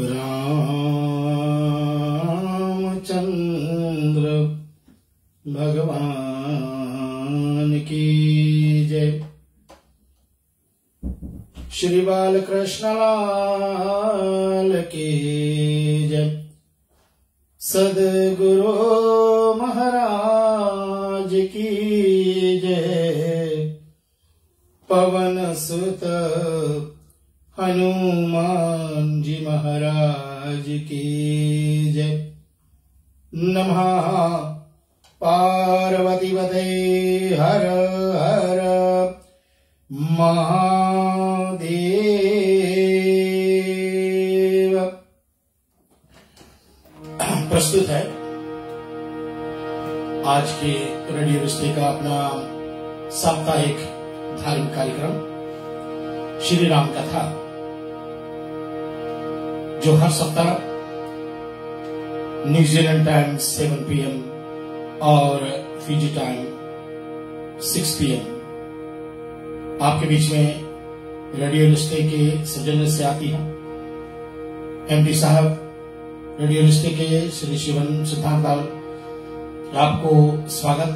रामचंद्र भगवान की जय। श्री बालकृष्ण लाल की जय। सद्गुरु महाराज की जय। पवन सुत हनुमान जी महाराज की जय। नमः पार्वतीपते हर हर महादेव। प्रस्तुत है आज के रेडियो रिश्ते का अपना साप्ताहिक धार्मिक कार्यक्रम श्री राम कथा, जो हर सप्ताह न्यूजीलैंड टाइम 7 PM और फिजी टाइम 6 PM आपके बीच में रेडियो रिश्ते के सौजन्य से आती है। MD साहब रेडियो रिश्ते के श्री शिवन सिद्धांत लाल, आपको स्वागत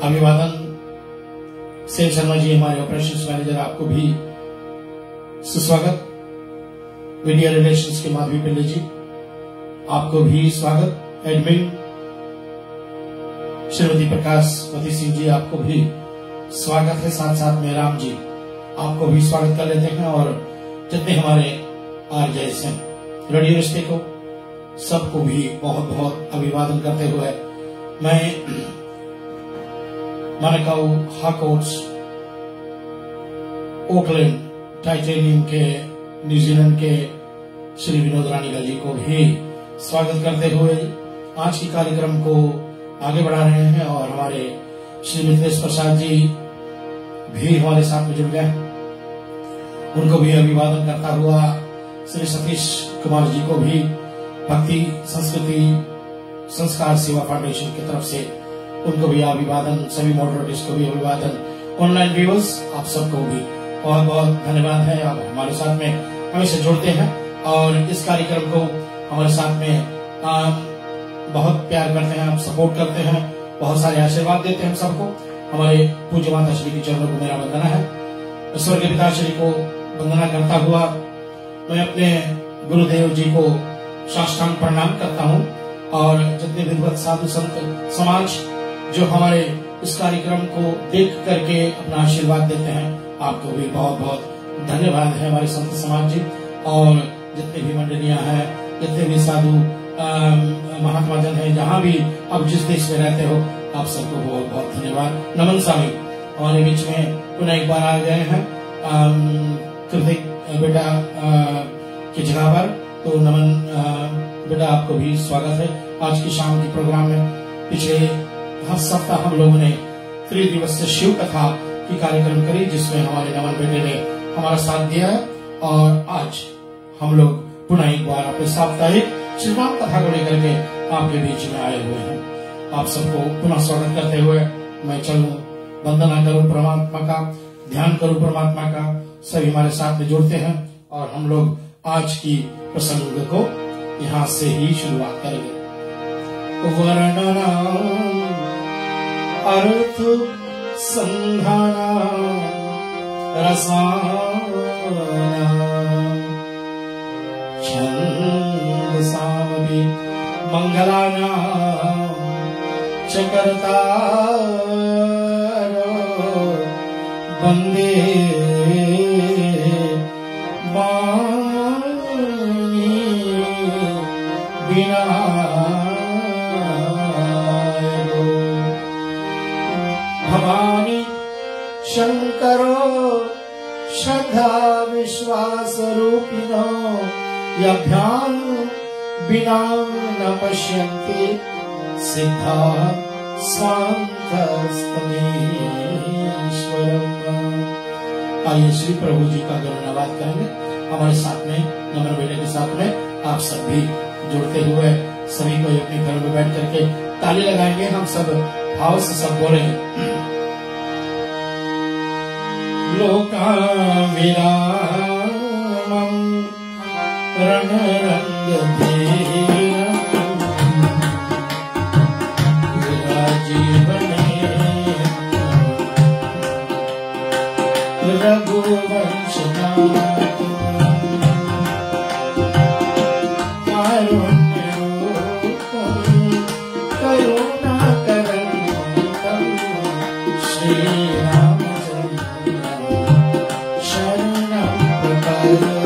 अभिवादन। सेन शर्मा जी हमारे ऑपरेशंस मैनेजर, आपको भी सुस्वागत। मीडिया रिलेशंस के माधवी पिल्ले जी, आपको भी स्वागत। एडमिन श्रीमती प्रकाशवती सिंह जी, आपको भी स्वागत है। साथ साथ में राम जी, आपको भी स्वागत कर लेते हैं। और जितने हमारे आरजेएस हैं रेडियो रिश्ते को, सबको भी बहुत बहुत अभिवादन करते हुए मैं मानकाऊ हाकोट्स ओकलैंड टाइटेनियम के न्यूजीलैंड के श्री विनोद रानीगा जी को भी स्वागत करते हुए आज के कार्यक्रम को आगे बढ़ा रहे हैं। और हमारे श्री मिथिलेश प्रसाद जी भी हमारे साथ में जुड़ गए, उनको भी अभिवादन करता हुआ श्री सतीश कुमार जी को भी भक्ति संस्कृति संस्कार सेवा फाउंडेशन की तरफ से उनको भी अभिवादन। सभी मॉडरेटर्स को भी अभिवादन। ऑनलाइन व्यूअर्स, आप सबको भी बहुत बहुत धन्यवाद है। आप हमारे साथ में हमेशा जुड़ते हैं और इस कार्यक्रम को हमारे साथ में बहुत प्यार करते हैं, आप सपोर्ट करते हैं, बहुत सारे आशीर्वाद देते हैं हम सबको। हमारे पूज्य माता श्री के चरणों को मेरा वंदना है। स्वर्गीय पिता श्री को वंदना करता हुआ मैं अपने गुरुदेव जी को साष्टांग प्रणाम करता हूँ। और जितने विद्वत साधु संत समाज जो हमारे इस कार्यक्रम को देख करके अपना आशीर्वाद देते हैं, आपको भी बहुत बहुत धन्यवाद है हमारे संत समाज जी। और जितने भी मंडलियां हैं, जितने भी साधु महात्मा जन है, जहाँ भी आप जिस देश में रहते हो, आप सबको बहुत बहुत धन्यवाद। नमन स्वामी हमारे बीच में पुनः एक बार आ गए हैं कृतिक बेटा की जगह पर, तो नमन बेटा आपको भी स्वागत है आज की शाम के प्रोग्राम में। पिछले हर सप्ताह हम लोगों ने 3 दिवसीय शिव कथा की कार्यक्रम करी, जिसमें हमारे नमन बेटे ने हमारा साथ दिया है। और आज हम लोग पुनः एक बार अपने साप्ताहिक श्री राम कथा को लेकर के आपके बीच में आए हुए हैं। आप सबको पुनः स्वागत करते हुए मैं चलूं, वंदना करूं परमात्मा का, ध्यान करूं परमात्मा का। सभी हमारे साथ में जुड़ते हैं और हम लोग आज की प्रसंग को यहाँ से ही शुरुआत करेंगे। वर्णना अर्थ संधाना रसाना छंद सामि मंगलाना चकरतारो वंदे वाणी विनायको भवानी शंकरो श्रद्धा विश्वास रूपिणो यभ्याम बिना न पश्यन्ति सिद्धा स्वान्तस्तमीश्वरम्। आइए श्री प्रभु जी का धन्यवाद करेंगे। हमारे साथ में नमन बेटे के साथ में आप सब भी जुड़ते हुए सभी को अपने घर में बैठ करके ताली लगाएंगे। हम सब भाव से सब बोलेंगे। लोका विरामम् रंग रंग राजीवने रघुवंश कारुण्य करुणा करंतम श्री रामचंद्र शरणं प्रपद्ये।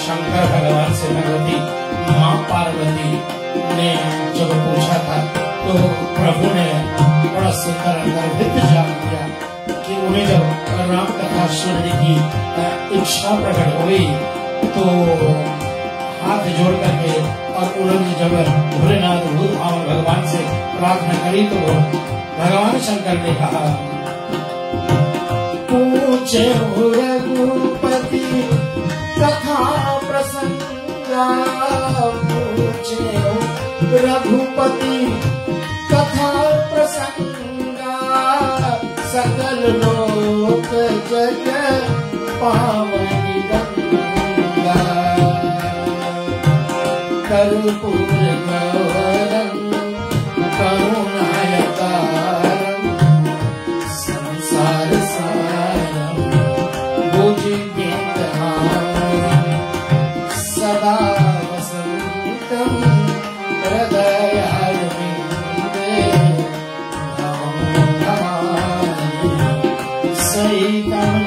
शंकर भगवान से भगवती माँ पार्वती ने जब पूछा था तो प्रभु ने बड़ा सुंदर अंतर्भित जान दिया कि उन्हें जब राम कथा सुनने की इच्छा प्रकट हुई तो हाथ जोड़ करके और उन्होंने जब भोलेनाथ भूत भावन भगवान से प्रार्थना करी तो भगवान शंकर ने कहा पूछे रघुपति कथा प्रसंगा पूछे रघुपति कथा प्रसंगा सकल लोक जग पावनी गंगा कर्पूर गौरम करुणायतारम संसार सारम भुजगेन्द्रहारम सदा वसंतम हृदयारविंदे भवं नमामि सहितं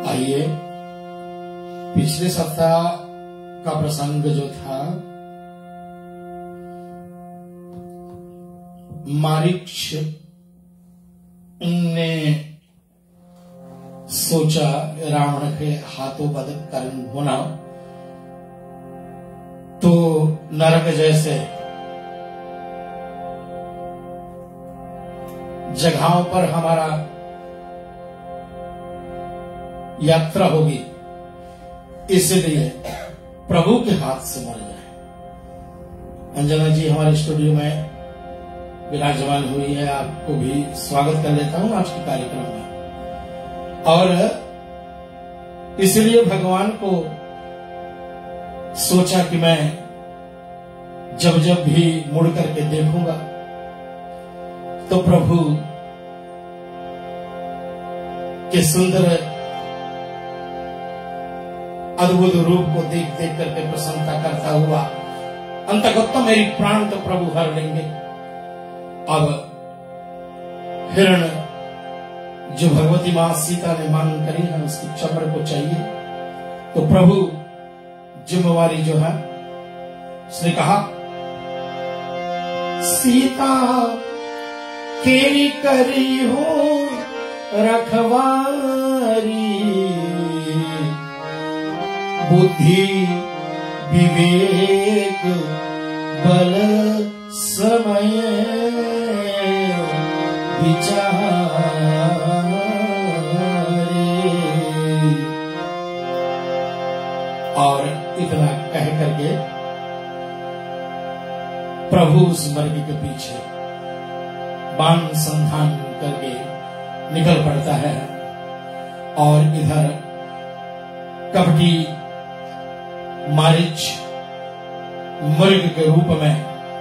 आइए पिछले सप्ताह का प्रसंग जो था मारीच ने सोचा रावण के हाथों बद कर्म होना तो नरक जैसे जगहों पर हमारा यात्रा होगी, इसलिए प्रभु के हाथ से मर जाए। अंजना जी हमारे स्टूडियो में विराजमान हुई है, आपको भी स्वागत कर लेता हूं आज के कार्यक्रम में। और इसलिए भगवान को सोचा कि मैं जब जब भी मुड़ करके देखूंगा तो प्रभु के सुंदर अद्भुत रूप को देख देख करके प्रसन्नता करता हुआ अंततः मेरी प्राण तो प्रभु हर लेंगे। अब हिरण जो भगवती मां सीता ने मांग करी है उसकी चमड़ को चाहिए, तो प्रभु जिम्मेवारी जो है उसने कहा सीता केरी करी हो रखवारी बुद्धि विवेक बल समय और इतना कह करके प्रभु उस मर्गी के पीछे बाण संधान करके निकल पड़ता है। और इधर कपटी मारीच मृग के रूप में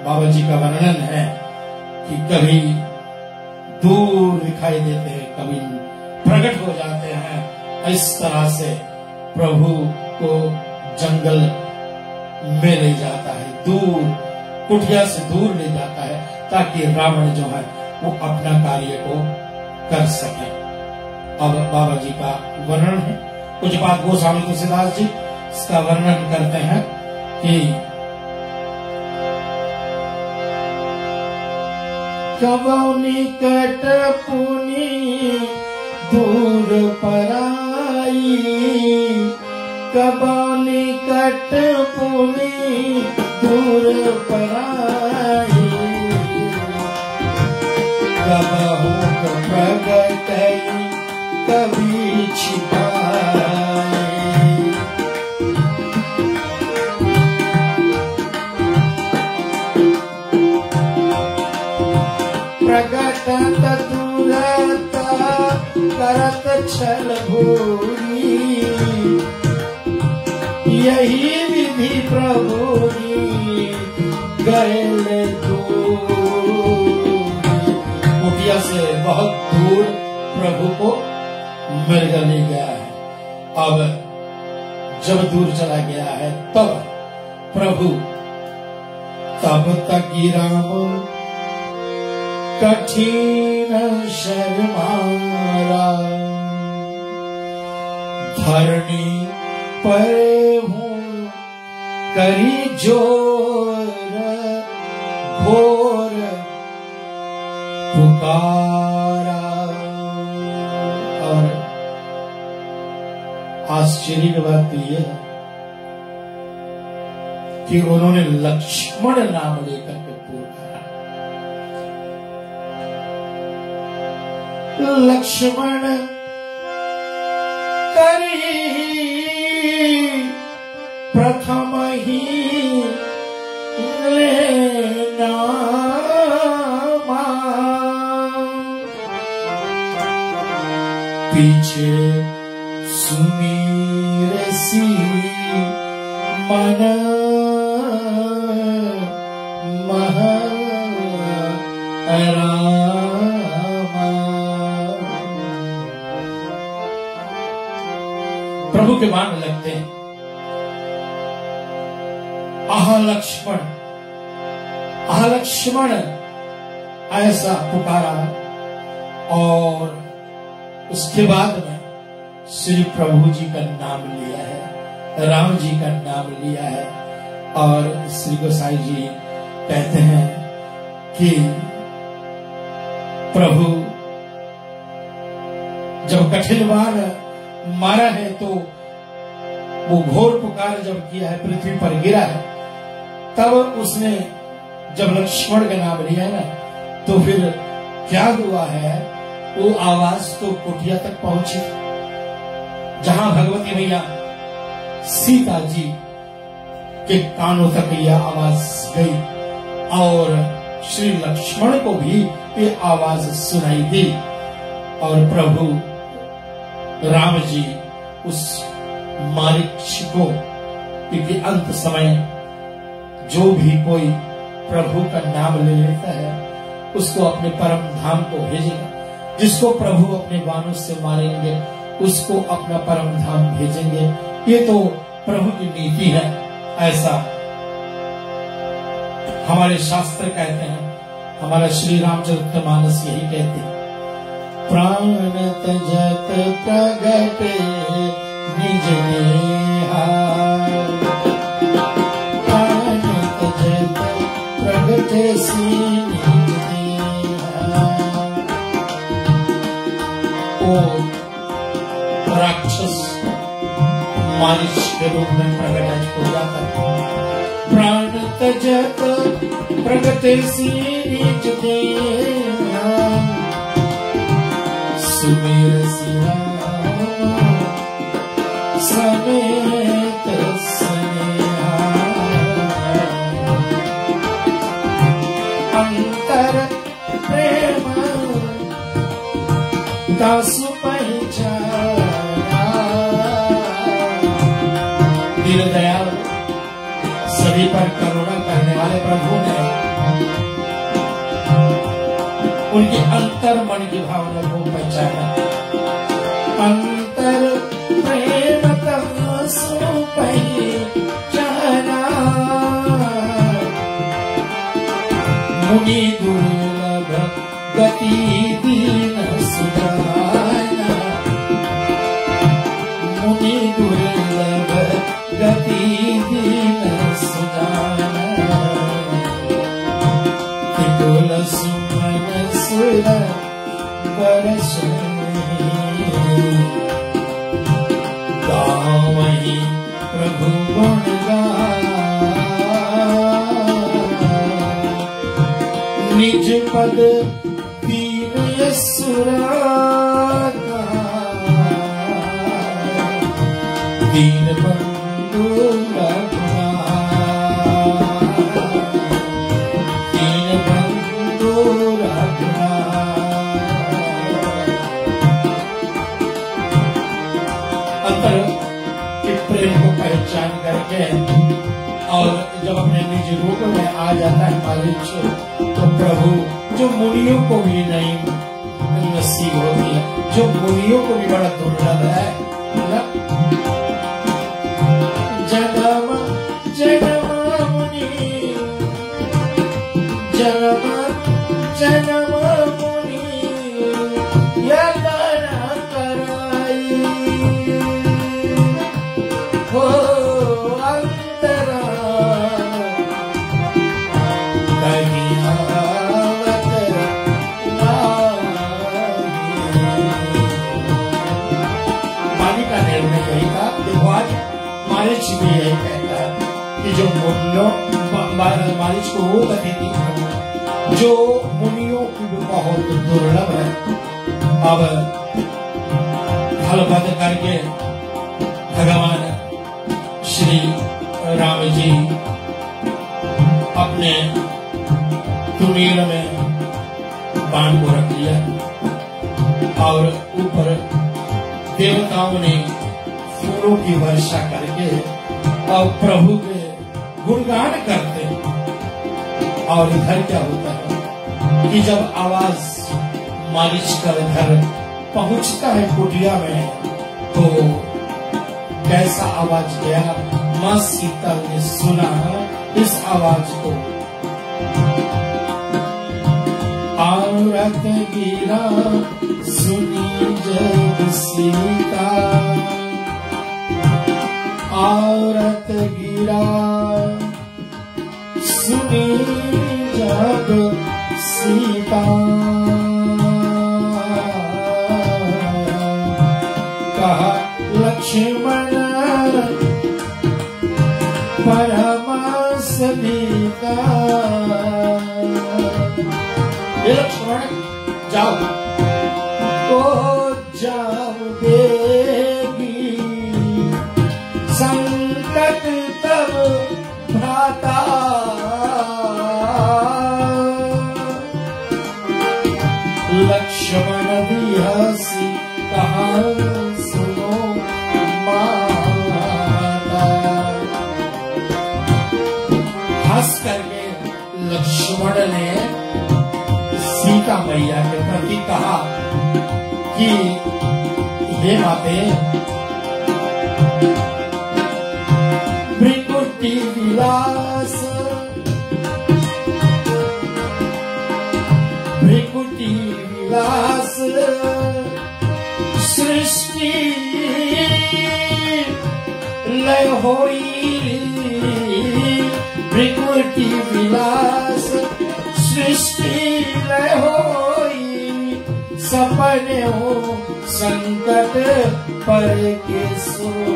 बाबा जी का वर्णन है कि कभी दूर दिखाई देते हैं, कभी प्रकट हो जाते हैं। इस तरह से प्रभु को जंगल में ले जाता है, दूर कुटिया से दूर ले जाता है, ताकि रावण जो है वो अपना कार्य को कर सके। अब बाबा जी का वर्णन है, कुछ बात गोस्वामी तुलसीदास जी इसका वर्णन करते हैं कि कबो निकट पुनि दूर पराई, कबो निकट पुनि दूर पराई, कबहु प्रगट कभी छिपाई। प्रगटत दूरत करत छल भूरी, यही विधि प्रभु गए कुटिया से बहुत दूर प्रभु को मृग ले गया है। अब जब दूर चला गया है तब प्रभु तब तक राम कठिन शर्मारा, धरणी पर हूँ करी जोर घोर पुकारा। और आश्चर्य की बात तो यह है कि उन्होंने लक्ष्मण नाम लेकर के पुकारा। लक्ष्मण करी प्रथम ही लेना, पीछे सुमीर सी मन मह प्रभु के बाण लगते हैं। आह लक्ष्मण, आह लक्ष्मण ऐसा पुकारा। और उसके बाद में श्री प्रभु जी का नाम लिया है, राम जी का नाम लिया है। और श्री गोसाई जी कहते हैं कि प्रभु जब कठिन बाण मारा है तो वो घोर पुकार जब किया है, पृथ्वी पर गिरा है, तब उसने जब लक्ष्मण का नाम लिया ना तो फिर क्या हुआ है, वो आवाज तो कुटिया तक पहुंची जहां भगवती मैया सीता जी के कानों तक यह आवाज गई और श्री लक्ष्मण को भी ये आवाज सुनाई दी। और प्रभु राम जी उस मारीच को, क्योंकि अंत समय जो भी कोई प्रभु का नाम ले लेता है उसको अपने परम धाम को भेजेगा, जिसको प्रभु अपने बाणों से मारेंगे उसको अपना परम धाम भेजेंगे। ये तो प्रभु की नीति है। ऐसा हमारे शास्त्र कहते हैं, हमारा श्री रामचरितमानस यही कहते हैं, प्राण तजत प्रगट निज नेहा, प्राण तजत प्रगट सी निज नेहा। ओ राक्षस मारीच के रूप में प्रकट हो जाता है। प्राण तजत प्रगट सी निज नेहा, अंतर प्रेम दासु पहचाना। दीन दयाल सभी पर करुणा करने वाले प्रभु ने उनके अंतर मन की भावना को पहचाना। अंतर प्रेम दासु पहचाना। मुनि दुर्लभ गति दीन सुधाना। मुनि दुर्लभ गति दीन सुधाना। तितुल सुमन सुर बरसने गावहि प्रभु गुण निज पद दीन यसुरा दीन बंधु रघुनाथ। दीन बंधु रघुनाथ। अंतर के प्रेम को पहचान करके और जब अपने निज रूप में आ जाता है मालिक, तो प्रभु जो मुनियों को भी नहीं नसीब होती है, जो मुनियों को भी बड़ा दुर्लभ है। जन्म जन्म मुनि जन्म जन्म मुनि यतन कराई हो अंतरा मालिक भी यही कहता है कि जो मुनियों मालिक को वो गति दी जो मुनियों की भी बहुत दुर्लभ है। अब हलबद करके भगवान श्री राम जी अपने तुनीर में बाण को रख लिया और ऊपर देवताओं ने फूलों की वर्षा करके और प्रभु के गुणगान करते। और इधर क्या होता है कि जब आवाज मालिश कर इधर पहुंचता है कुटिया में, तो कैसा आवाज गया। मां सीता ने सुना इस आवाज को। औरत गिरा सुनी जब सीता। औरत गिरा सुनी जब सीता। कहा लक्ष्मण परमास बीता। ये लक्ष्मण जाओ ओ जाओ बेगी संकट तब भ्राता। लक्ष्मण भी हंसी कहा सुनो माता। हंस करके लक्ष्मण ने सीता मैया के प्रति कहा कि हे माते, भृकुटी विलास भृकुटी विलास सृष्टि लय होई। भृकुटी विलास सृष्टि लय होई। सपने हो संकट पर के सोई।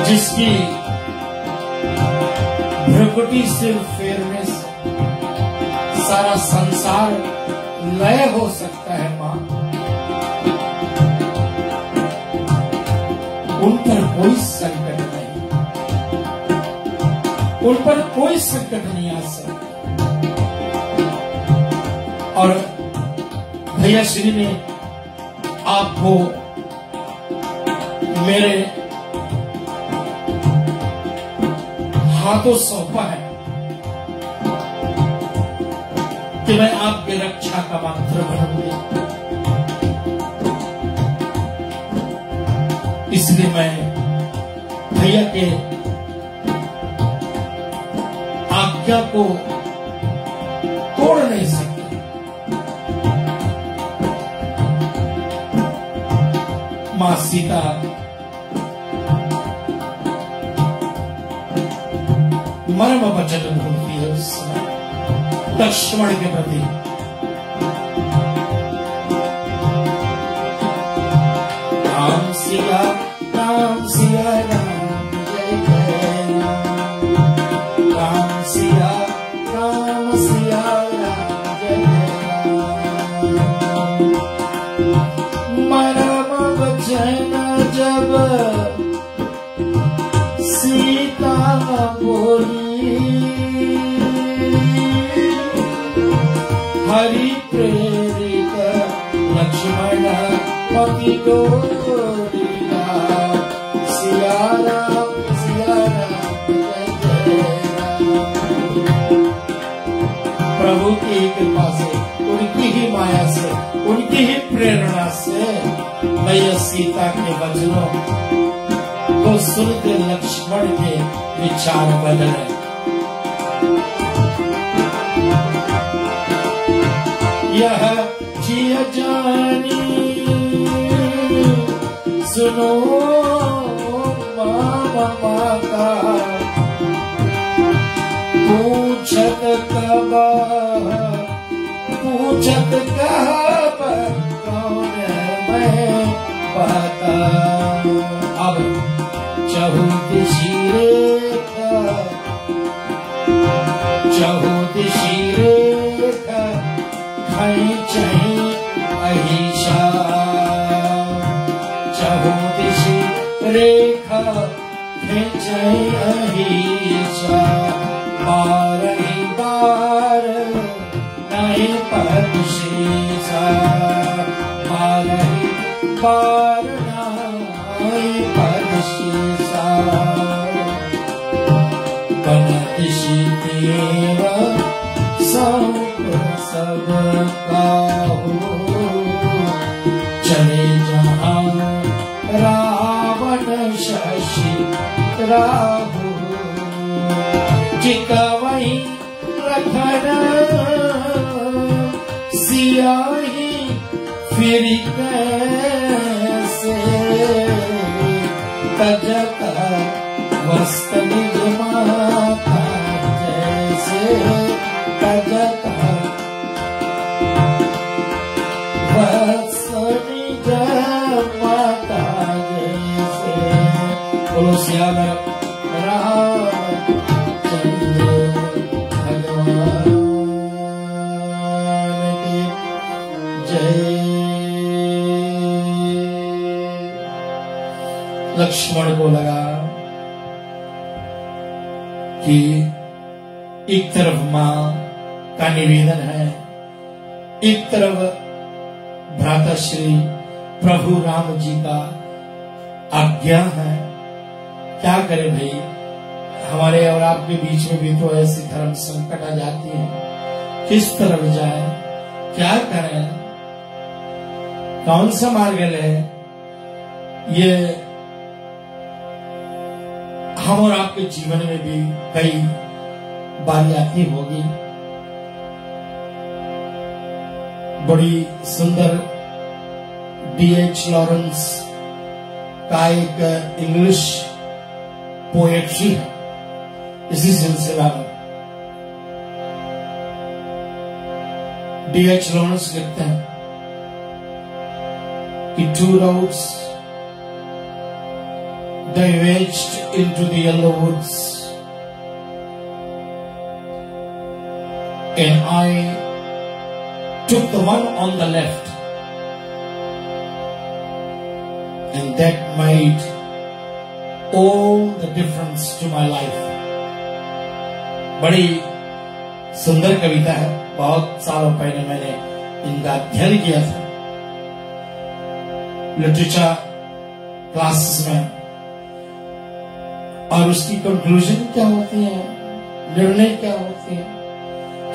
जिसकी भ्रुकुटी सिर्फ फेरने से सारा संसार लय हो सकता है मां। उन पर कोई संकट नहीं, उन पर कोई संकट नहीं आ सकता। और भैया श्री ने आपको मेरे हाथों सौंपा है कि मैं आपकी रक्षा का पात्र बनूंगी। इसलिए मैं भैया के आज्ञा को तोड़ नहीं सकता। मां सीता मर्म वचन बोलती है उस समय लक्ष्मण के प्रति। राम सिया राम जय जय राम सिया राम जय जय। मर्म वचन जब सीता बोली, हरि प्रेरित लक्ष्मण पति गोरिया। सिया राम जय जय राम। प्रभु की कृपा से, उनकी ही माया से, उनकी ही प्रेरणा से मैं यह सीता के वचनों को सुनते लक्ष्मण के विचार बदले। यह जिय जानी सुनो माता, पूछत कब कौन मैं पता। अब चहु दिशि रेखा खई चही अहिषा। चहु दिशि रेखा खींचई अहिषा। बारही बार नहीं पदशीषा। बारही बार नहीं पदशीषा। बनत शीतेव सौंप सब काहू। चले जहां रावण शशि राहु। जिकवहीं लखन सियाही फिर कैसे। तजत वस्त निज माता जैसे। तजत वस्त निज माता जैसे। बोलो सियावर रामचंद्र भगवान की जय। लक्ष्मण को लगा कि एक तरफ मां का निवेदन है, एक तरफ भ्राताश्री प्रभु राम जी का आज्ञा है। क्या करें भाई, हमारे और आपके बीच में भी तो ऐसी धर्म संकट आ जाती है। किस तरफ जाए, क्या करें, कौन सा मार्ग ले। ये हम और आपके जीवन में भी कई बारी आती होगी। बड़ी सुंदर D.H. लॉरेंस का एक इंग्लिश पोएट्री है इसी सिलसिला में। D.H. लॉरेंस लिखते हैं कि two roads diverged into the yellow woods, and I took the one on the left, and that made all the difference to my life। बड़ी सुंदर कविता है, बहुत सालों पहले मैंने इनका अध्ययन किया था लिटरेचर क्लासेस में, और उसकी कंक्लूजन क्या होती है, निर्णय क्या होती है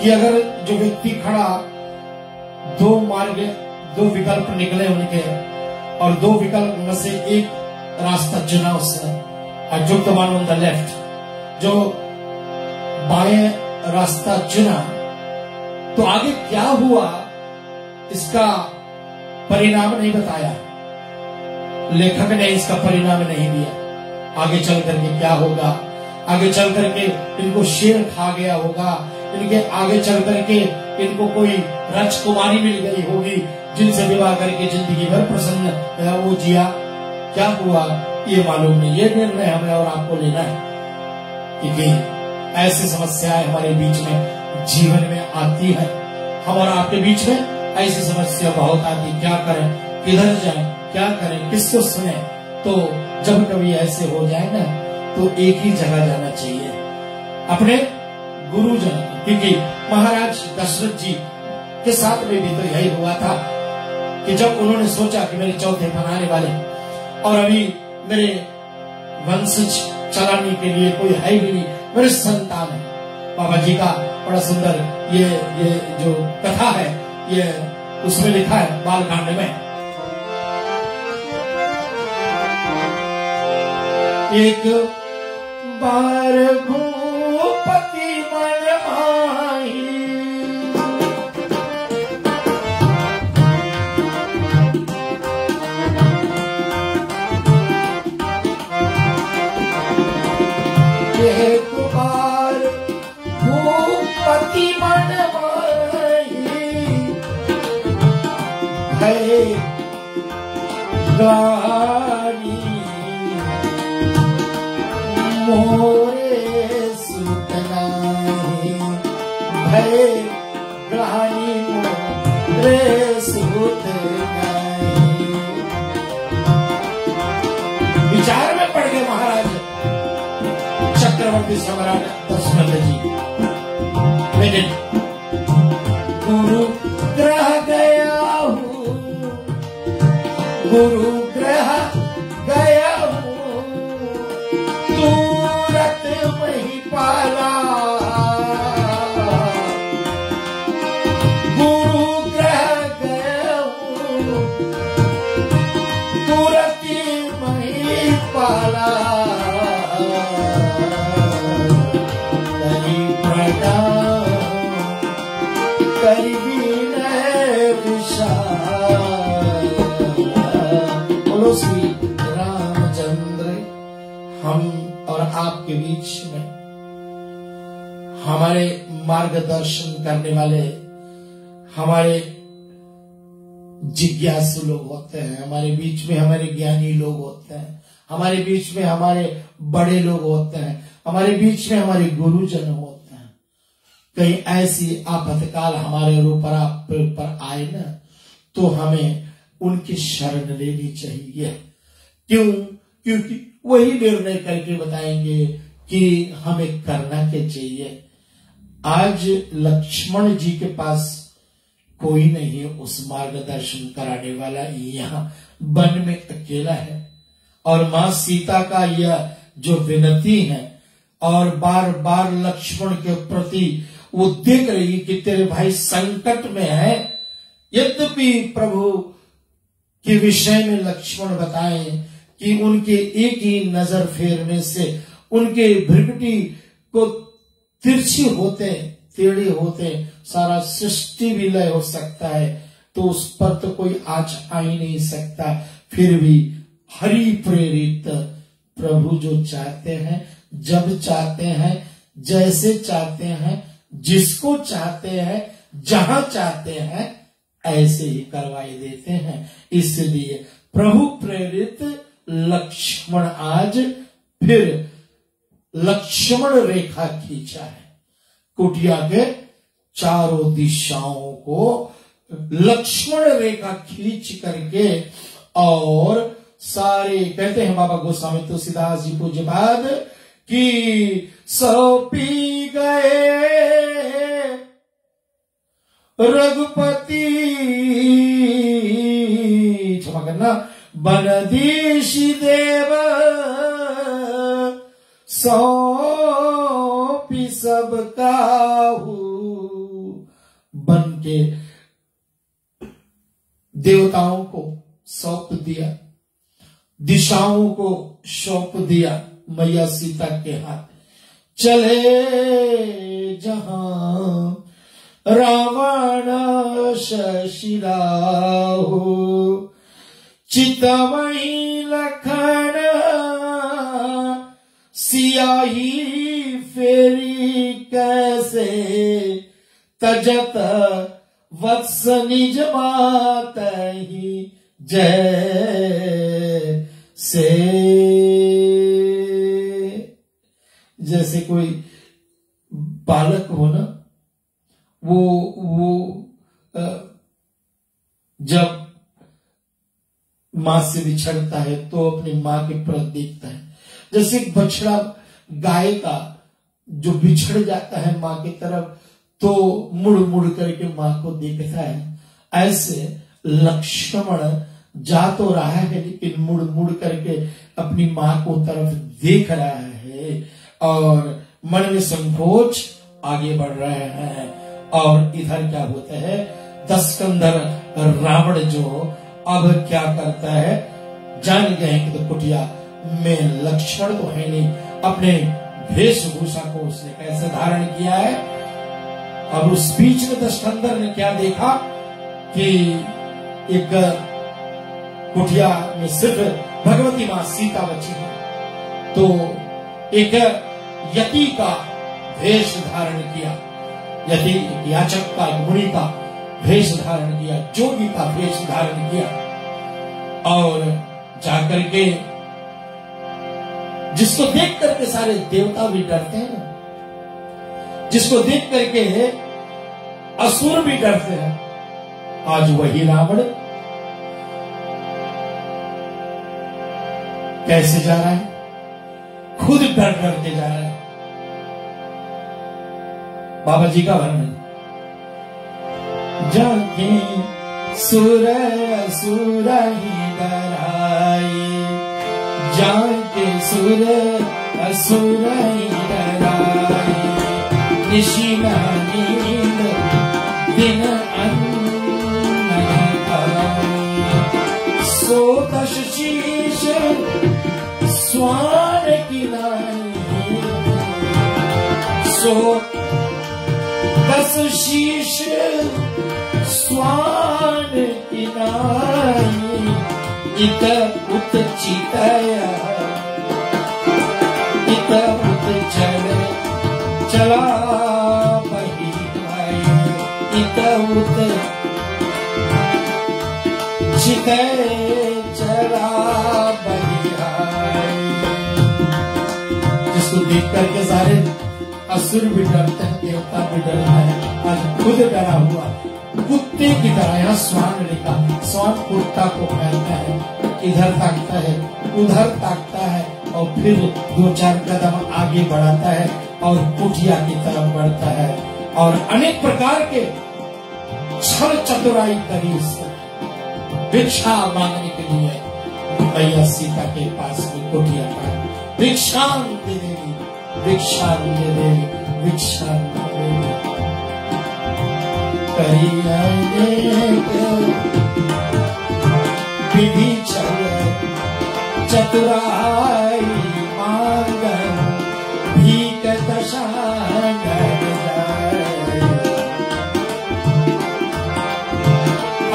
कि अगर जो व्यक्ति खड़ा दो मार्ग, दो विकल्प निकले उनके, और दो विकल्प में से एक रास्ता चुना उसने, I took the one on the left, जो बाएं रास्ता चुना, तो आगे क्या हुआ इसका परिणाम नहीं बताया, लेखक ने इसका परिणाम नहीं दिया। आगे चल करके क्या होगा, आगे चल करके इनको शेर खा गया होगा, इनके आगे चल करके इनको कोई राजकुमारी मिल गई होगी जिनसे विवाह करके जिंदगी भर प्रसन्न वो जिया, क्या हुआ ये मालूम नहीं। ये निर्णय हमें और आपको लेना है, क्योंकि ऐसी समस्याएं हमारे बीच में जीवन में आती है। हम और आपके बीच में ऐसी समस्या बहुत आती, क्या करें, किधर जाएं, क्या करें, किसको सुने। तो जब कभी ऐसे हो जाए ना, तो एक ही जगह जाना चाहिए, अपने गुरुजन, क्योंकि महाराज दशरथ जी के साथ में भी तो यही हुआ था कि जब उन्होंने सोचा कि मेरे चौथे बनाने वाले और अभी मेरे वंशज चलाने के लिए कोई है भी नहीं, मेरे संतान है। बाबा जी का बड़ा सुंदर ये जो कथा है, ये उसमें लिखा है बालकांड में, एक बार भूपति मन माही, एक बार भूपति मन माही, है गानी मोरे सुतनाही, भय ग्लानि मोरे सुतनाही। विचार में पड़ गए महाराज चक्रवर्ती सम्राट दशरथ जी। लेकिन गुरु ग्रह गया हूँ, गुरु ग्रह गया हूँ, तुरंत वही पाला, गुरु ग्रह गया हूँ, तुरंत वही पाला, करी प्रणाम करी विनय विशाल। बोलो श्री रामचंद्र। हम और आपके बीच में हमारे मार्गदर्शन करने वाले हमारे जिज्ञासु लोग होते हैं, हमारे बीच में हमारे ज्ञानी लोग होते हैं, हमारे बीच में हमारे बड़े लोग होते हैं, हमारे बीच में हमारे गुरुजन होते हैं। कहीं ऐसी आपातकाल हमारे ऊपर आए ना, तो हमें उनकी शरण लेनी चाहिए। क्यों? क्योंकि वही निर्णय करके बताएंगे कि हमें करना क्या चाहिए। आज लक्ष्मण जी के पास कोई नहीं है उस मार्गदर्शन कराने वाला, यहाँ वन में अकेला है। और मां सीता का यह जो विनती है, और बार बार लक्ष्मण के प्रति वो देख रही कि तेरे भाई संकट में है, यद्यपि प्रभु के विषय में लक्ष्मण बताए कि उनके एक ही नजर फेरने से उनके भृगुटी को तिरछी होते टेढ़ी होते सारा सृष्टि विलय हो सकता है, तो उस पर तो कोई आँच आ ही नहीं सकता। फिर भी हरि प्रेरित प्रभु जो चाहते हैं, जब चाहते हैं, जैसे चाहते हैं, जिसको चाहते हैं, जहां चाहते हैं, ऐसे ही करवाई देते हैं। इसलिए प्रभु प्रेरित लक्ष्मण आज फिर लक्ष्मण रेखा खींचा है। कुटिया के चारों दिशाओं को लक्ष्मण रेखा खींच करके और सारे कहते हैं बाबा गोस्वामी तुलसीदास जी पूज्यपाद कि सौंपी गए रघुपति, क्षमा करना, बनदीशी देव सौंपी सब काहू। बन के देवताओं को सौंप दिया, दिशाओं को सौंप दिया मैया सीता के हाथ। चले जहां रावण शशिराहु, चितवई लखन सियाही फेरी कैसे, तजत वत्स निज मातहि जय से। जैसे कोई बालक हो ना, वो जब मां से बिछड़ता है तो अपनी मां की परत देखता है। जैसे एक बछड़ा गाय का जो बिछड़ जाता है मां की तरफ तो मुड़ मुड़ करके मां को देखता है, ऐसे लक्ष्मण जा तो रहा है लेकिन मुड़ मुड़ करके अपनी मां को तरफ देख रहा है और मन में संकोच आगे बढ़ रहे हैं। और इधर क्या होता है, दशकंधर रावण जो अब क्या करता है, जान गए कि तो कुटिया में लक्षण तो है नहीं, अपने वेशभूषा को उसने कैसे धारण किया है। अब उस बीच में दशकंधर ने क्या देखा कि एक कुटिया में सिर्फ भगवती मां सीता बची है, तो एक यति का वेश धारण किया, यति याचक का, मुनि का वेश धारण किया, जोगी का वेश धारण किया और जाकर के जिसको देख करके सारे देवता भी डरते हैं, जिसको देख करके असुर भी डरते हैं, आज वही रावण कैसे जा रहा है, खुद डर डर के जा रहा है। बाबा जी का वर्णन, जाके सुर असुर ही डराए, जाके सुर असुर ही डराए, निशी न नींद दिन अन्न खाए, सो दश शीश स्वान की नाई, सो दस शीश स्वान की नाई, इत उत चितया, इत उत चला बही भाई, इत उत चितय चला बही भाई। जिसको देख करके सारे असुर भी डरते हैं, देवता भी डरता है, आज खुद डरा हुआ कुत्ते की तरह। यहाँ स्वान लिखा, स्वान कुत्ता को फैलता है, इधर ताकता है उधर ताकता है और फिर दो चार कदम आगे बढ़ाता है और कुटिया की तरफ बढ़ता है और अनेक प्रकार के छल चतुराई करी भिक्षा मांगने के लिए मैया सीता के पास में कुटिया पर भिक्षा दे देवी, भिक्षा दे देवी, भिक्षा दे देवी। करी विधि चल चतुराई मांग भीक दशांग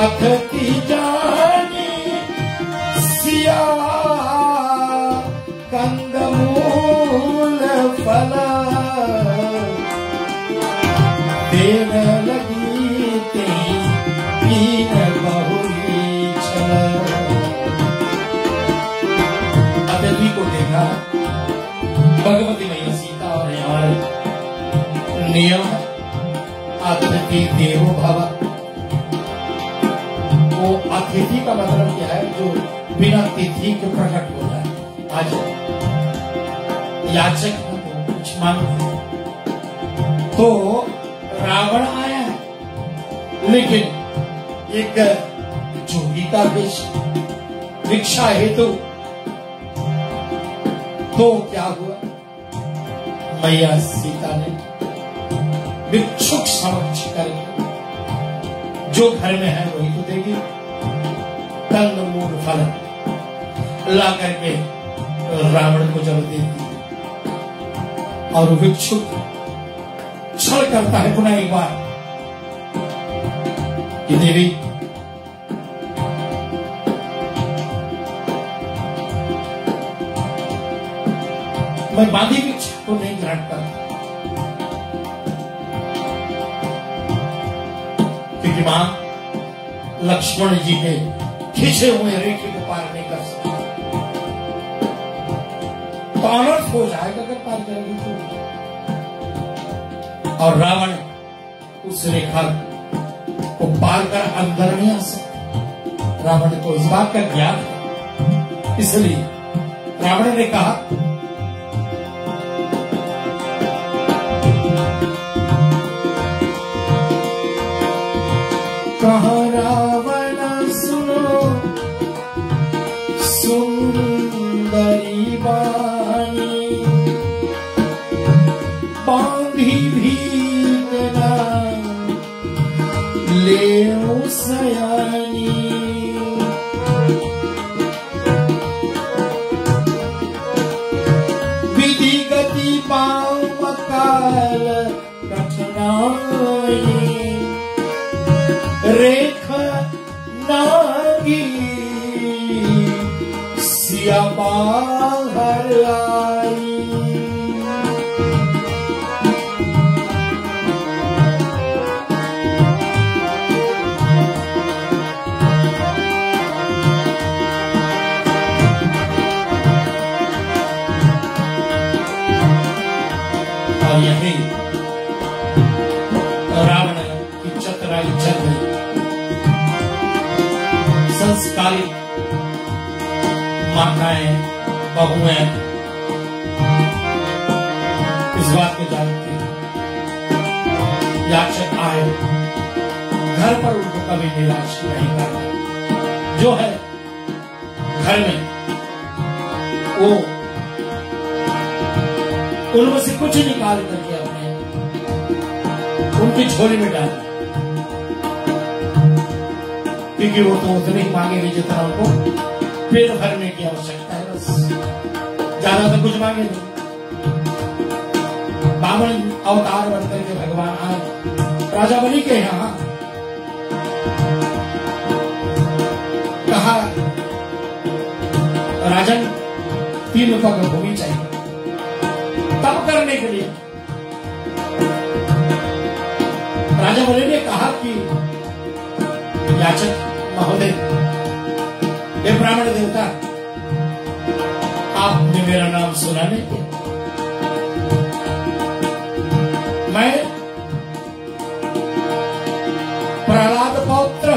अथती जानी सिया कंदमूल फला देन लगी तीन बहुरी छला। अतिथि को देखा भगवती मैया सीता और हमारे नियम अतिथि देवो भव। वो अतिथि का मतलब क्या है, जो बिना तिथि के प्रकट हो जाए। आज याचक कुछ मांगते तो रावण आया है, लेकिन एक जोगी का वेश भिक्षा हेतु। तो क्या हुआ, मैया सीता ने भिक्षुक समक्ष करके जो घर में है वही तो देगी, कंद मूल फल ला करके रावण को जब देती और भिक्षुक छल करता है पुनः एक बार कि देवी मैं बांधी भिक्षा को नहीं ग्रहण करता, क्योंकि मां लक्ष्मण जी के खींचे हुए रेखे को पार नहीं कर सकते, तो अनर्थ हो जाएगा अगर पार करेंगे तो। और रावण उस रेखा को पार कर अंदर नहीं आ सकता। रावण को इस बात का ज्ञान है, इसलिए रावण ने कहा कहा रावण सुनो सुंदरी बानी, बांधी भीतना ले सयानी, विधि गति पाव काल कठिनाई, रेख नागी सिया बाहर आई, और यही रावण की चतुराई चल रही। संस्कारित माताएं बहुएं इस बात को जानती हैं, याचक आए घर पर उनको कभी निराश नहीं करना। जो है घर में वो उनमें से कुछ निकाल करके अपने उनकी झोली में डाल, क्योंकि वो तो उतने ही मांगेंगे जितना उनको पेट भरने की आवश्यकता है, बस ज्यादा तो कुछ मांगे नहीं। बामन अवतार बनकर के भगवान आए राजा बलि के यहाँ, कहा राजन 3 पग भूमि चाहिए तब करने के लिए। राजा बलि ने कहा कि याचक महोदय, ये ब्राह्मण देवता, आपने मेरा नाम सुना नहीं? मैं प्रहलाद पौत्र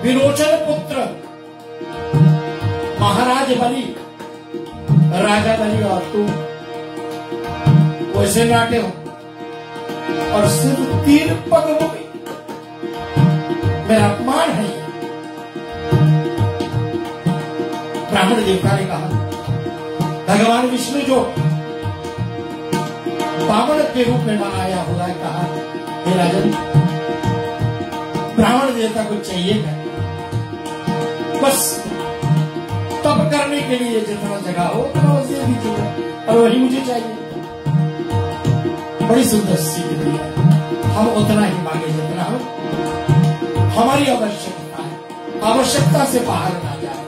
विरोचन पुत्र महाराज बलि, राजा बलि, और तू वैसे नाटे हो और सिर्फ 3 पग भूमि, मेरा अपमान है। ब्राह्मण देवता ने कहा भगवान विष्णु जो बामन के रूप में वहां आया हुआ है, कहा हे राजन, ब्राह्मण देवता को चाहिए क्या, बस तप करने के लिए जितना जगह हो उतना उसे दीजिए, और वही मुझे चाहिए। बड़ी सुंदर सीख दी है, हम उतना ही मांगे जितना हो हमारी आवश्यकता है, आवश्यकता से बाहर ना जाए।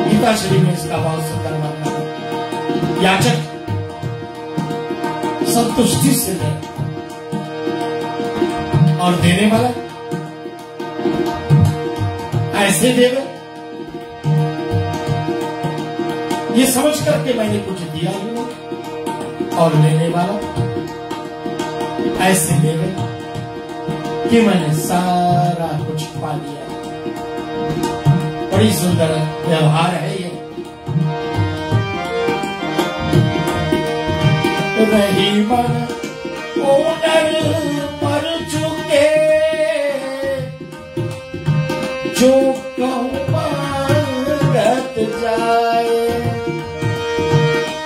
गीता श्री में इसका बहुत सुंदर वर्णन है। याचक संतुष्टि से दे और देने वाला ऐसे देवे ये समझ करके मैंने कुछ दिया ही, और लेने वाला ऐसे देवे कि मैंने सारा कुछ पा लिया। बड़ी सुंदर व्यवहार है ये। रही मन ओनर मर चुके, जो कहूँ मांगत जाए।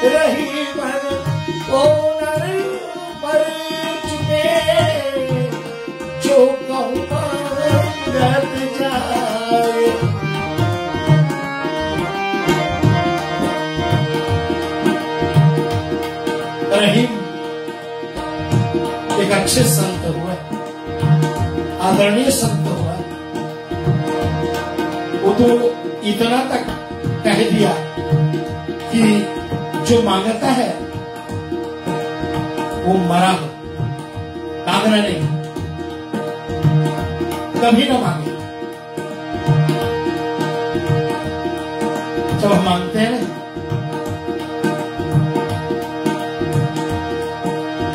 रही मन ओनर मर चुके, जो कहूँ मांगत जाए। रहीम एक अच्छे संत हुए, आदरणीय संत हुआ। वो तो इतना तक कह दिया कि जो मांगता है वो मरा हो, मांगना नहीं, कभी ना मांगे। जब हम मांगते हैं ना,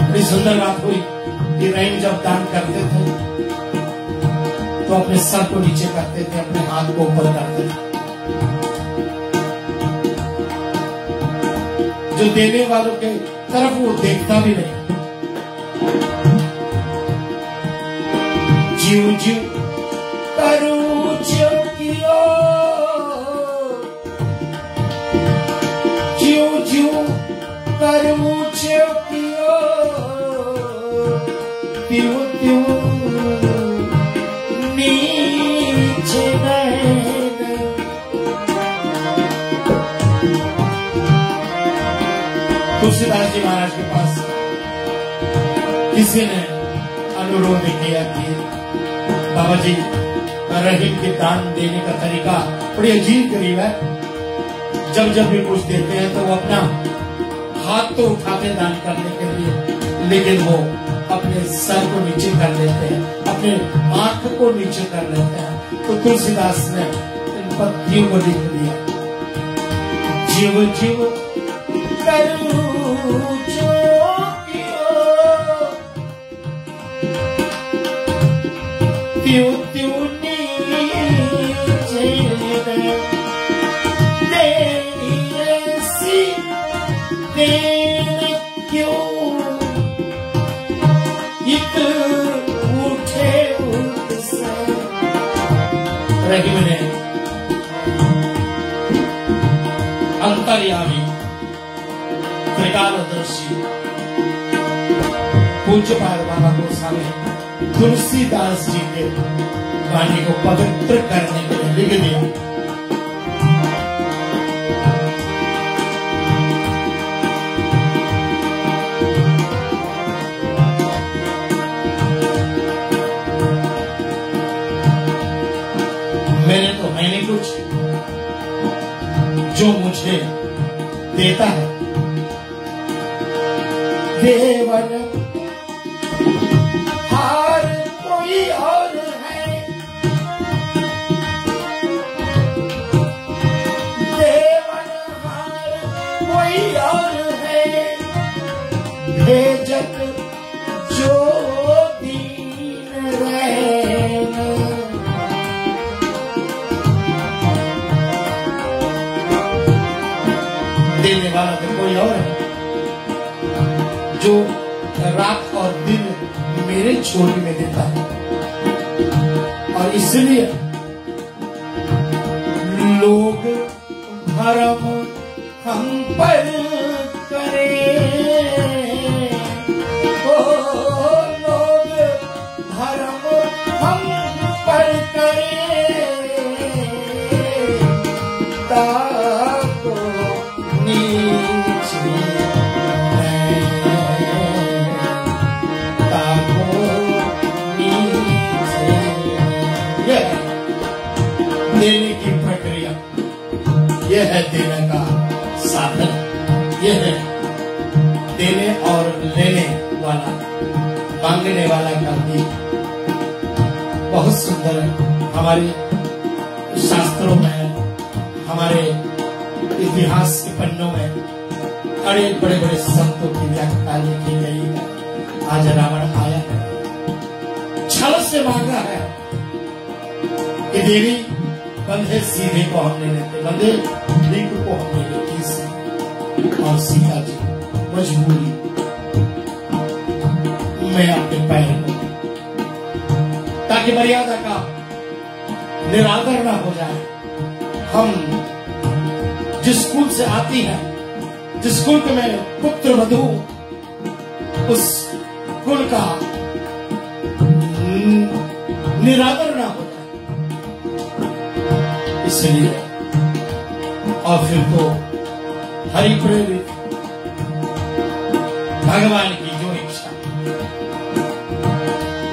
बड़ी सुंदर बात हुई कि रहीम जब दान करते थे तो अपने सर को नीचे करते थे, अपने हाथ को ऊपर करते थे। जो देने वालों के तरफ वो देखता भी नहीं। जीव जीव करूं ज्योतियो, जीव जीव करूं ज्योतियो, त्यों त्यों नीचे रहना। तुलसीदास जी महाराज के पास किसी ने अनुरोध किया कि बाबा जी रहीम के दान देने का तरीका बड़ी अजीब गरीब है। जब जब भी कुछ देते हैं तो वो अपना हाथ तो उठाते दान करने के लिए, लेकिन वो अपने सर को नीचे कर लेते हैं, अपने आंख को नीचे कर लेते हैं। तो तुलसीदास ने इन पत्तियों को लिख दिया, जीव जीव करूं ज्योतियो, त्यों त्यों नीचे तेरी ऐसी देर क्यों इत उठे उससे। रहीम ने अंतर्यामी त्रिकालदर्शी पूज्यपाद बाबा गोस्वामी तुलसीदास जी के वाणी को पवित्र करने के लिए लिख दिया। मैंने तो है नहीं कुछ, जो मुझे देता है देवन हार कोई और है। देवन हार कोई और है, भेजत जो दीन रहना। देने वाला तो कोई और है, जो रात और दिन मेरे झोली में देता है। और इसलिए लोग भरम हम पर करें, ओ लोग भरम हम पर करें, ताको नीचे देने की प्रक्रिया, यह है देने का साधन, यह है देने और लेने वाला, मांगने वाला का भी बहुत सुंदर है। हमारे शास्त्रों में, हमारे इतिहास के पन्नों में बड़े बड़े बड़े संतों की व्याख्या लिखी गई है। आज रावण आया है, छल से मांगा है कि देवी बंधे सीधे को हमने लेते, बंधे ठीक को हमने लेती सी। और सीता जी मजबूरी मैं आपके पैर को, ताकि मर्यादा का निरादर ना हो जाए। हम जिस कुल से आती है, जिस कुल में पुत्र वधू, उस कुल का निरादर ना हो जाए, इसलिए। और फिर तो हरि प्रेरित भगवान की जो इच्छा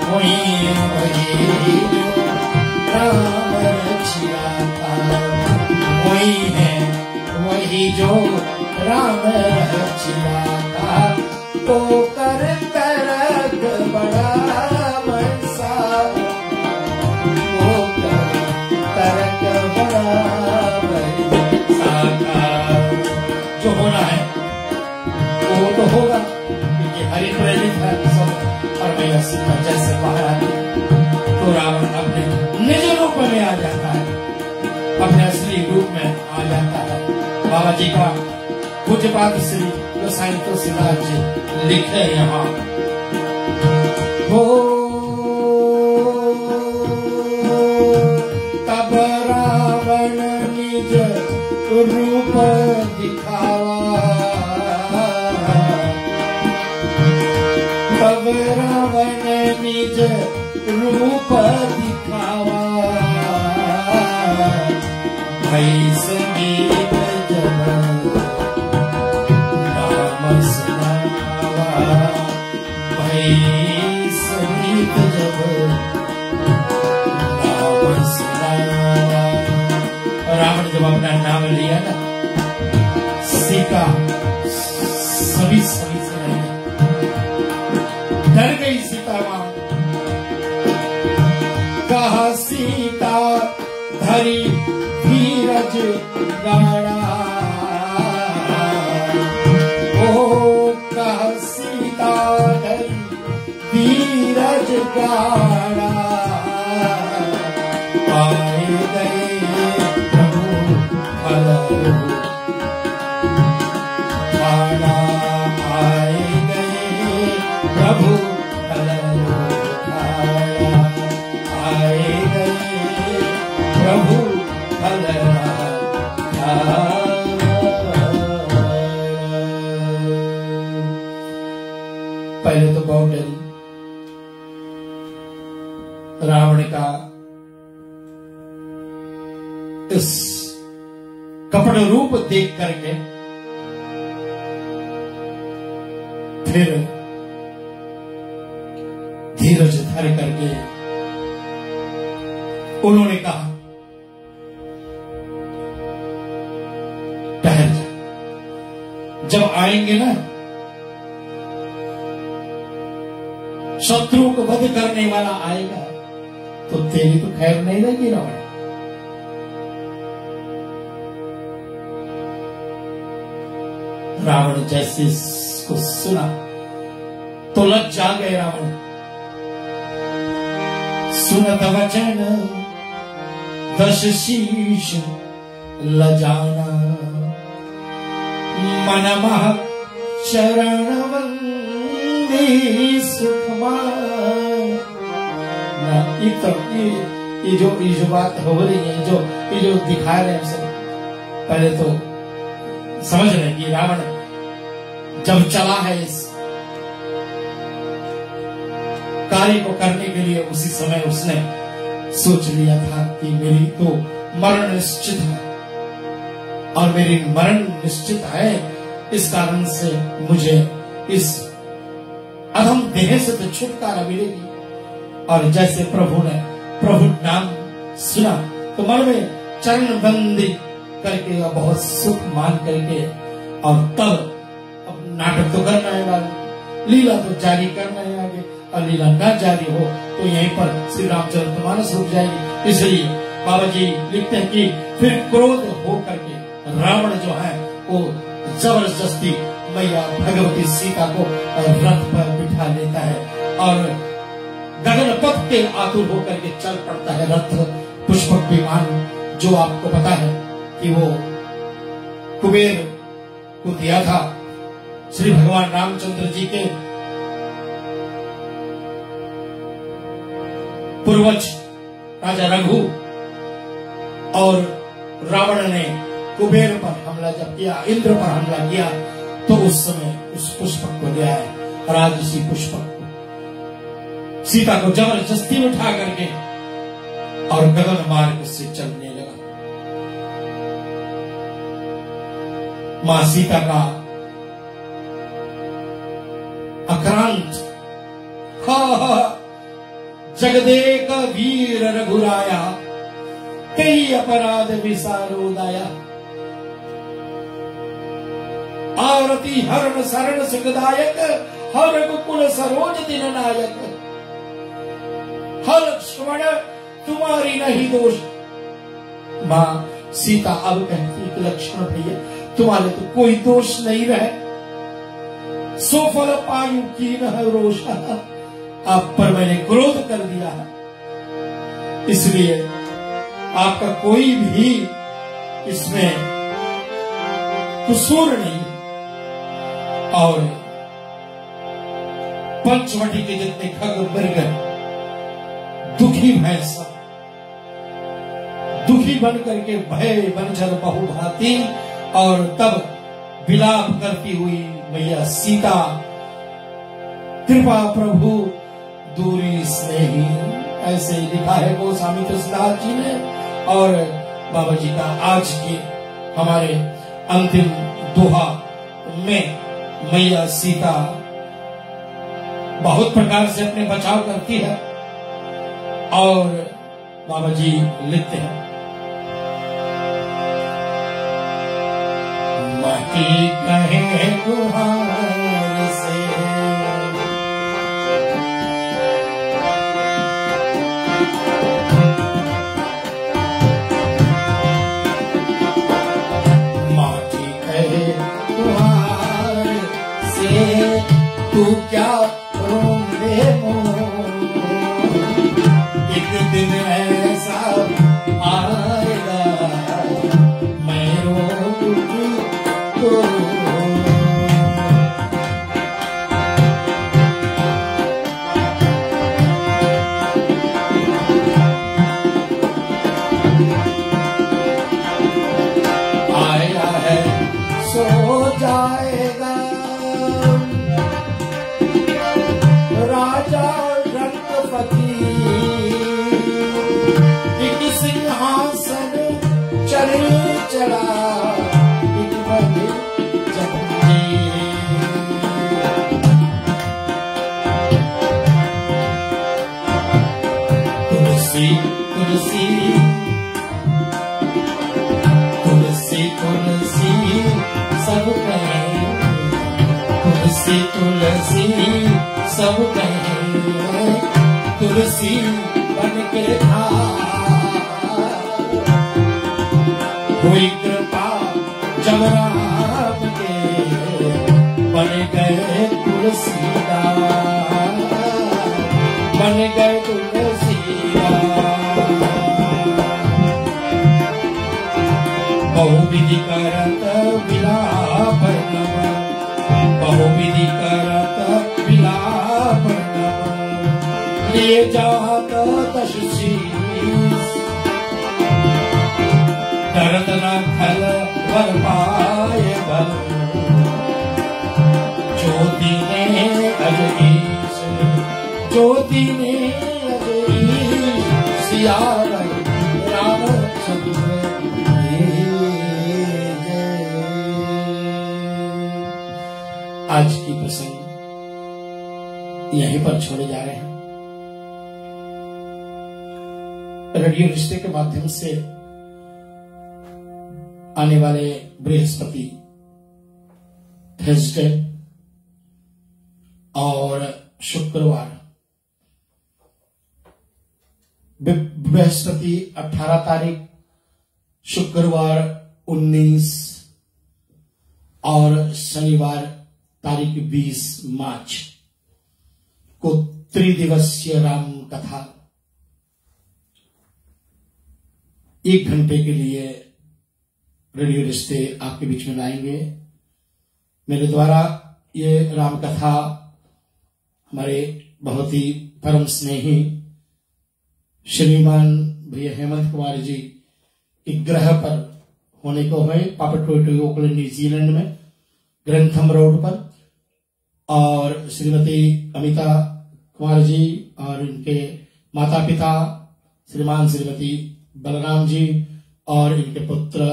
वही राम रचिया, वही है वही जो राम रचिया था, तो कर तरक बड़ा मनसा, वो कर तरक बड़ा मनसा का। जो होना है वो तो होगा, क्योंकि हरि प्रेरित है सब। और मैं सीता जैसे बाहर आती तो रावण अपने निज रूप में आ जाता है, अपने असली रूप में आ जाता है। बाबा जी का पूज्यपाद श्री गोसाई तुलसीदास जी लिखे यहाँ, हो तब रावण निज रूप दिखावा, तब रावण निज रूप दिखावा, भई समीप जब नाम सुनावा, भई समीप जब नाम सुनावा। रावण जब अपना नाम लिया ना, सीता सभी से डर गई। सीता मां कहा सीता धरी धीरज गाड़ा, ओ कहा सीता धरी धीरज गाड़ा, आए गए प्रभु फल खाड़ा, आए गए प्रभु फल खाड़ा, आए गए प्रभु फल खाड़ा। पहले तो बहुत डरी रावण का इस कपट रूप देख करके, फिर धीरज धर करके उन्होंने कहा ठहर जा, जब आएंगे ना शत्रु को वध करने वाला आएगा तो तेरी तो खैर नहीं रहेगी रावण। रावण जैसे इसको सुना तो लज्जा गए रावण, सुनत वचन दश शीश लजाना, मन मह चरण वंदे सुखमान। ये जो बात हो रही है, ये जो दिखा रहे हैं सब, पहले तो समझ रहे कि रावण जब चला है इस कार्य को करने के लिए, उसी समय उसने सोच लिया था कि मेरी तो मरण निश्चित है, और मेरी मरण निश्चित है, इस कारण से मुझे इस अधम देह से तो छुटकारा मिलेगी। और जैसे प्रभु नाम सुना तो मन में चरण बंदी करके और बहुत सुख मान करके, और तब अब नाटक तो करना है वाला, लीला तो जारी करना है आगे, और लीला न जारी हो तो यहीं पर श्री रामचरितमानस रुक जाएगी। इसलिए बाबा जी लिखते हैं कि फिर क्रोध हो करके रावण जो है वो जबरदस्ती मैया भगवती सीता को रथ पर बिठा लेता है, और गगन पथ के आतुर होकर के चल पड़ता है रथ, पुष्पक विमान जो आपको पता है कि वो कुबेर को दिया था श्री भगवान रामचंद्र जी के पूर्वज राजा रघु। और रावण ने कुबेर पर हमला जब किया, इंद्र पर हमला किया, तो उस समय उस पुष्पक को ले आए और आज इसी पुष्पक को सीता को जबरदस्ती उठा करके और गगन मार्ग से चलने लगा। मां सीता का आक्रांत जगदेक वीर रघुराया, कई अपराध विसारोदाया, आरती हरण शरण सुखदायक, हर कुकुल सरोज दिन नायक, हर लक्ष्मण तुम्हारी नहीं दोष। मां सीता अब कहती कि लक्ष्मण भैया तुम्हारे तो कोई दोष नहीं रहे, सो फल पायु की न रोष, आप पर मैंने क्रोध कर दिया है, इसलिए आपका कोई भी इसमें कसूर नहीं। और पंचवटी के जितने खग मृग दुखी भय सब दुखी बन करके भय बंजर बहुभांति, और तब विलाप करती हुई मैया सीता, कृपा प्रभु दूरी स्नेही, ऐसे ही लिखा है गोस्वामी तुलसीदास जी ने। और बाबा जी का आज की हमारे अंतिम दोहा में मैया सीता बहुत प्रकार से अपने बचाव करती है, और बाबा जी लिखते हैं, माटी कहे गुहार से तू क्या रोंदे मोर, एक दिन ऐसा आएगा मैं रोऊं तो। आया है सो जाएगा राजा रत्नपति, एक सिंहासन चल चला एक बड़े जंजीर। तुलसी तुलसी तुलसी तुलसी सब कहें, तुलसी तुलसी सब कहें, तुलसी बन के था हुई कृपा जब राम के, बन गए तुलसीदास, बन गए तुलसीदास। बहुविधि करत विलाप नमः, बहुविधि करत विलाप नमः, लिए जात दश शीस, दर्द न खल वर पाए बल, ज्योति ने अजईस, ज्योति ने अजईस, सिया राम चंद्र। आज की प्रसंग यहीं पर छोड़े जा रहे हैं। रेडियो रिश्ते के माध्यम से आने वाले बृहस्पति, थर्सडे और शुक्रवार, बृहस्पति 18 तारीख, शुक्रवार 19 और शनिवार तारीख 20 मार्च को त्रिदिवसीय राम कथा 1 घंटे के लिए रेडियो रिश्ते आपके बीच में लाएंगे। मेरे द्वारा ये राम कथा हमारे बहुत ही परम स्नेही श्रीमान भैया हेमंत कुमार जी के ग्रह पर होने को है, पापटोटी ओकलैंड न्यूजीलैंड में ग्रंथम रोड पर, और श्रीमती अमिता कुमार जी और इनके माता पिता श्रीमान श्रीमती बलराम जी और इनके पुत्र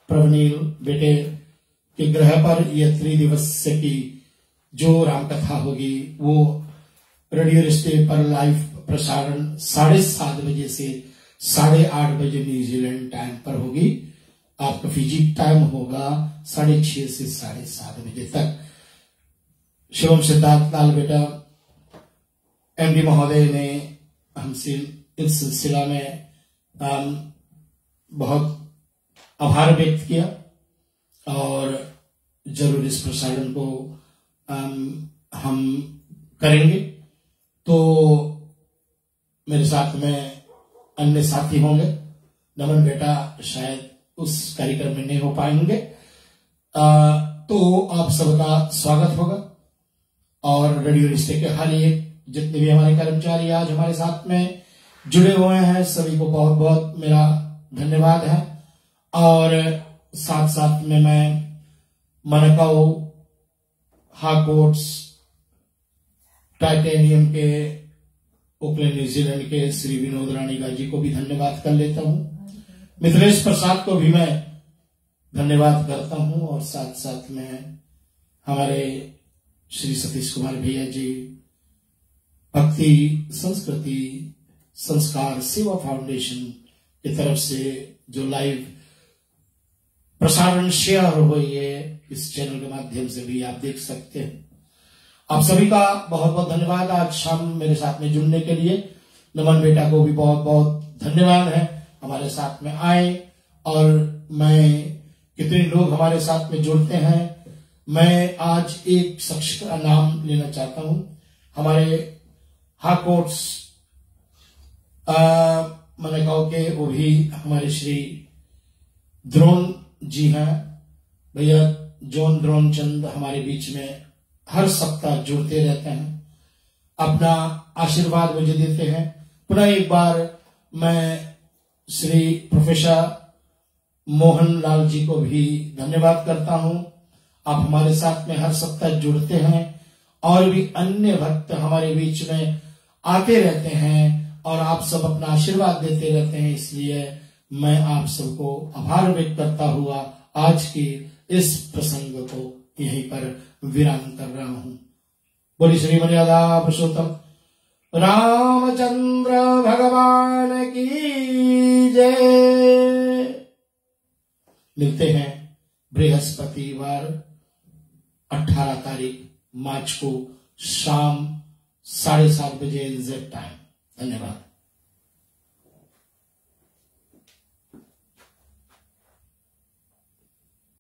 प्रवनील बेटे के ग्रह पर यह 3 दिवसीय की जो रामकथा होगी वो रेडियो रिश्ते पर लाइव प्रसारण 7:30 बजे से 8:30 बजे न्यूजीलैंड टाइम पर होगी। आपका फिजी टाइम होगा 6:30 से 7:30 बजे तक। शिवम सिद्धार्थ लाल बेटा एमडी महोदय ने हमसे इस सिलसिला में बहुत आभार व्यक्त किया और जरूर इस प्रसारण को हम करेंगे। तो मेरे साथ में अन्य साथी होंगे। नमन बेटा शायद उस कार्यक्रम में नहीं हो पाएंगे, तो आप सबका स्वागत होगा। और रेडियो रिश्ते के हर एक जितने भी हमारे कर्मचारी आज हमारे साथ में जुड़े हुए हैं सभी को बहुत बहुत मेरा धन्यवाद है। और साथ साथ में मैं मनकाऊ हाकोट्स टाइटेनियम के ओकलैंड न्यूजीलैंड के श्री विनोद रानीगा जी को भी धन्यवाद कर लेता हूं। मिथिलेश प्रसाद को भी मैं धन्यवाद करता हूं। और साथ साथ में हमारे श्री सतीश कुमार भैया जी भक्ति संस्कृति संस्कार सेवा फाउंडेशन की तरफ से जो लाइव प्रसारण शेयर हुई है इस चैनल के माध्यम से भी आप देख सकते हैं। आप सभी का बहुत बहुत धन्यवाद आज शाम मेरे साथ में जुड़ने के लिए। नमन बेटा को भी बहुत बहुत धन्यवाद है हमारे साथ में आए। और मैं कितने लोग हमारे साथ में जुड़ते हैं, मैं आज एक शख्स का नाम लेना चाहता हूं। हमारे हाकोट्स मनकाऊ के वो भी हमारे श्री द्रोण जी हैं। भैया जॉन द्रोण चंद हमारे बीच में हर सप्ताह जुड़ते रहते हैं, अपना आशीर्वाद मुझे देते हैं। पुनः एक बार मैं श्री प्रोफेसर मोहन लाल जी को भी धन्यवाद करता हूं। आप हमारे साथ में हर सप्ताह जुड़ते हैं और भी अन्य भक्त हमारे बीच में आते रहते हैं और आप सब अपना आशीर्वाद देते रहते हैं। इसलिए मैं आप सबको आभार व्यक्त करता हुआ आज की इस प्रसंग को यहीं पर विराम कर रहा हूं। बोली श्री मर्यादा पुरुषोत्तम रामचंद्र भगवान की जय। मिलते हैं बृहस्पतिवार 18 तारीख मार्च को शाम 7:30 बजे एग्जैक्ट टाइम। धन्यवाद।